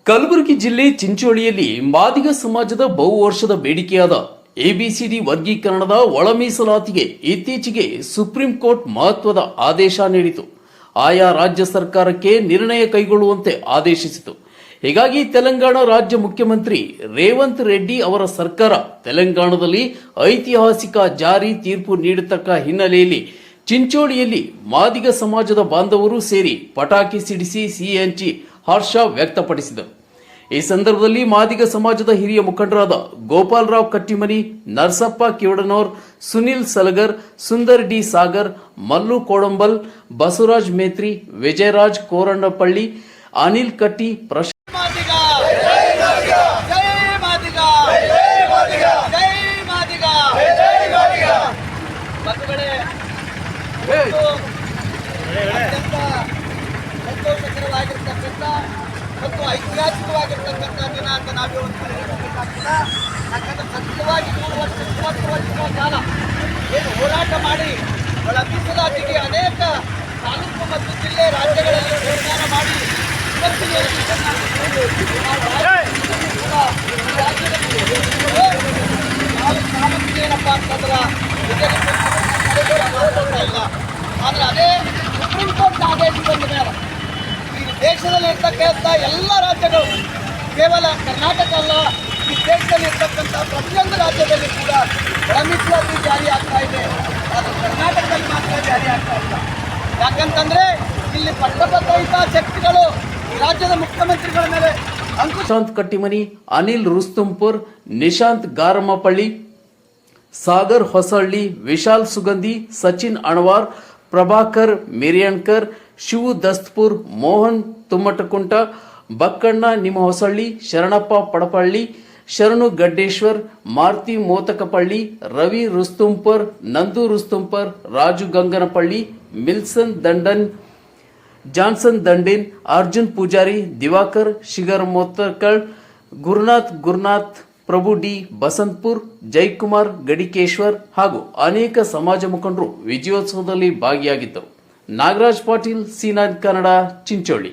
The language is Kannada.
ಕಲಬುರಗಿ ಜಿಲ್ಲೆ ಚಿಂಚೋಳಿಯಲ್ಲಿ ಮಾದಿಗ ಸಮಾಜದ ಬಹು ವರ್ಷದ ಬೇಡಿಕೆಯಾದ ಎಬಿಸಿಡಿ ವರ್ಗೀಕರಣದ ಒಳ ಮೀಸಲಾತಿಗೆ ಇತ್ತೀಚೆಗೆ ಸುಪ್ರೀಂ ಕೋರ್ಟ್ ಮಹತ್ವದ ಆದೇಶ ನೀಡಿತು. ಆಯಾ ರಾಜ್ಯ ಸರ್ಕಾರಕ್ಕೆ ನಿರ್ಣಯ ಕೈಗೊಳ್ಳುವಂತೆ ಆದೇಶಿಸಿತು. ಹೀಗಾಗಿ ತೆಲಂಗಾಣ ರಾಜ್ಯ ಮುಖ್ಯಮಂತ್ರಿ ರೇವಂತ್ ರೆಡ್ಡಿ ಅವರ ಸರ್ಕಾರ ತೆಲಂಗಾಣದಲ್ಲಿ ಐತಿಹಾಸಿಕ ಜಾರಿ ತೀರ್ಪು ನೀಡತಕ್ಕ ಹಿನ್ನೆಲೆಯಲ್ಲಿ ಚಿಂಚೋಳಿಯಲ್ಲಿ ಮಾದಿಗ ಸಮಾಜದ ಬಾಂಧವರು ಸೇರಿ ಪಟಾಕಿ ಸಿಡಿಸಿ ಸಿಹಿ ಹಂಚಿ ಹರ್ಷ ವ್ಯಕ್ತಪಡಿಸಿದರು. ಈ ಸಂದರ್ಭದಲ್ಲಿ ಮಾದಿಗ ಸಮಾಜದ ಹಿರಿಯ ಮುಖಂಡರಾದ ಗೋಪಾಲರಾವ್ ಕಟ್ಟಿಮನಿ, ನರಸಪ್ಪ ಕಿವಡನೂರ್, ಸುನಿಲ್ ಸಲಗರ್, ಸುಂದರ್ ಡಿ ಸಾಗರ್, ಮಲ್ಲು ಕೋಡಂಬಲ್, ಬಸವರಾಜ್ ಮೇತ್ರಿ, ವಿಜಯರಾಜ್ ಕೋರಣ್ಣಪಳ್ಳಿ, ಅನಿಲ್ ಕಟ್ಟಿ, ಮತ್ತು ಐತಿಹಾಸಿಕವಾಗಿರ್ತಕ್ಕಂಥ ದಿನ ಅಂತ ನಾವೇ ಒಂದು ಹೇಳಬೇಕಾಗ್ತದೆ. ಯಾಕಂದ್ರೆ ಸತ್ಯವಾಗಿ 30 ವರ್ಷಗಳ ಕಾಲ ಏನು ಹೋರಾಟ ಮಾಡಿ ಒಳ ಮೀಸಲಾತಿಗೆ ಅನೇಕ ತಾಲೂಕು ಮತ್ತು ಜಿಲ್ಲೆ ರಾಜ್ಯಗಳಲ್ಲಿ ತೀರ್ಮಾನ ಮಾಡಿ ಸಾಮರ್ಥ್ಯ ಏನಪ್ಪ ಅಂತಂದ್ರೆ ಇಲ್ಲ. ಆದರೆ ಅದೇ ಸುಪ್ರೀಂ ಕೋರ್ಟ್ ಆದೇಶ ಬಂದ ಮೇಲೆ ದೇಶದಲ್ಲಿ ಇರ್ತಕ್ಕಂಥ ಎಲ್ಲ ರಾಜ್ಯಗಳು, ಕೇವಲ ಕರ್ನಾಟಕ ಅಲ್ಲ, ಈ ದೇಶದಲ್ಲಿ ಇರ್ತಕ್ಕಂಥ ಪ್ರತಿಯೊಂದು ರಾಜ್ಯದಲ್ಲಿ ಕೂಡ ಒಳ ಮೀಸಲಾತಿ ಜಾರಿ ಆಗ್ತಾ ಇದೆ. ಅದು ಕರ್ನಾಟಕದಲ್ಲಿ ಮಾತ್ರ ಜಾರಿ ಆಗ್ತಾ ಇಲ್ಲ. ಯಾಕಂತಂದ್ರೆ ಇಲ್ಲಿ ಪಟ್ಟಭದ್ರ ಶಕ್ತಿಗಳು ಈ ರಾಜ್ಯದ ಮುಖ್ಯಮಂತ್ರಿಗಳ ಮೇಲೆ ನಿಶಾಂತ್ ಕಟ್ಟಿಮನಿ, ಅನಿಲ್ ರುಸ್ತುಂಪುರ್, ನಿಶಾಂತ್ ಗಾರಮಪಳ್ಳಿ, ಸಾಗರ್ ಹೊಸಳ್ಳಿ, ವಿಶಾಲ್ ಸುಗಂಧಿ, ಸಚಿನ್ ಅಣವಾರ್, ಪ್ರಭಾಕರ್ ಮಿರಿಯಣ್ಕರ್, ಶಿವು ದಸ್ತಪುರ್, ಮೋಹನ್ ತುಮ್ಮಟಕುಂಟ, ಬಕ್ಕಣ್ಣ ನಿಮಹೊಸಳ್ಳಿ, ಶರಣಪ್ಪ ಪಡಪಳ್ಳಿ, ಶರಣು ಗಡ್ಡೇಶ್ವರ್, ಮಾರುತಿ ಮೋತಕಪಳ್ಳಿ, ರವಿ ರುಸ್ತುಂಪರ್, ನಂದು ರುಸ್ತುಂಪರ್, ರಾಜು ಗಂಗನಪಳ್ಳಿ, ಮಿಲ್ಸನ್ ದಂಡನ್, ಜಾನ್ಸನ್ ದಂಡಿನ್, ಅರ್ಜುನ್ ಪೂಜಾರಿ, ದಿವಾಕರ್ ಶಿಗರ್ ಮೋತಕಳ್, ಗುರುನಾಥ್, ಪ್ರಭು ಡಿ ಬಸಂತಪುರ್, ಜೈಕುಮಾರ್ ಗಡಿಕೇಶ್ವರ್ ಹಾಗೂ ಅನೇಕ ಸಮಾಜ ಮುಖಂಡರು ವಿಜಯೋತ್ಸವದಲ್ಲಿ ಭಾಗಿಯಾಗಿದ್ದರು. ನಾಗರಾಜ್ ಪಾಟೀಲ್, ಸಿ9 ಕನ್ನಡ, ಚಿಂಚೋಳಿ.